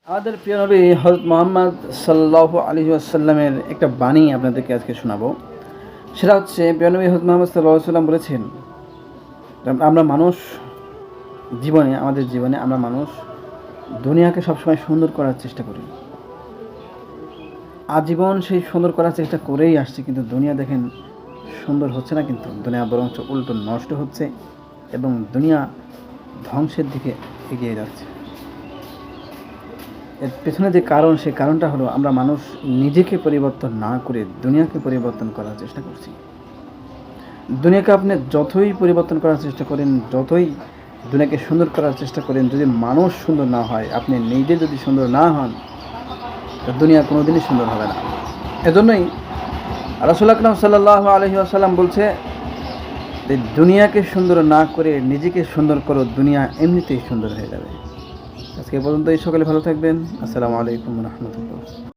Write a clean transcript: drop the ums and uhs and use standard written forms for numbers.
আমাদের প্রিয় নবী হযরত মুহাম্মদ সাল্লাল্লাহু আলাইহি ওয়াসাল্লামের একটা বাণী আপনাদেরকে আজকে শোনাবো। সেটা হচ্ছে প্রিয় নবী হযরত মুহাম্মদ সাল্লাল্লাহু আলাইহি ওয়াসাল্লাম বলেছেন, আমরা মানুষ আমাদের জীবনে আমরা মানুষ দুনিয়াকে সবসময় সুন্দর করার চেষ্টা করি। আজীবন সেই সুন্দর করার চেষ্টা করেই আসছি, কিন্তু দুনিয়া দেখেন সুন্দর হচ্ছে না, কিন্তু দুনিয়া বরঞ্চ উল্টো নষ্ট হচ্ছে এবং দুনিয়া ধ্বংসের দিকে এগিয়ে যাচ্ছে। এর পেছনে যে কারণ, সেই কারণটা হলো আমরা মানুষ নিজেকে পরিবর্তন না করে দুনিয়াকে পরিবর্তন করার চেষ্টা করছি। দুনিয়াকে আপনি যতই পরিবর্তন করার চেষ্টা করেন, যতই দুনিয়াকে সুন্দর করার চেষ্টা করেন, যদি মানুষ সুন্দর না হয়, আপনি নিজে যদি সুন্দর না হন, তো দুনিয়া কোনোদিনই সুন্দর হবে না। এজন্যই রাসূল আকরাম সাল্লাল্লাহু আলাইহি ওয়াসাল্লাম বলছে যে দুনিয়াকে সুন্দর না করে নিজেকে সুন্দর করো, দুনিয়া এমনিতেই সুন্দর হয়ে যাবে। আজকে পর্যন্ত এই, সকালে ভালো থাকবেন। আসসালামু আলাইকুম ওয়া রাহমাতুল্লাহ।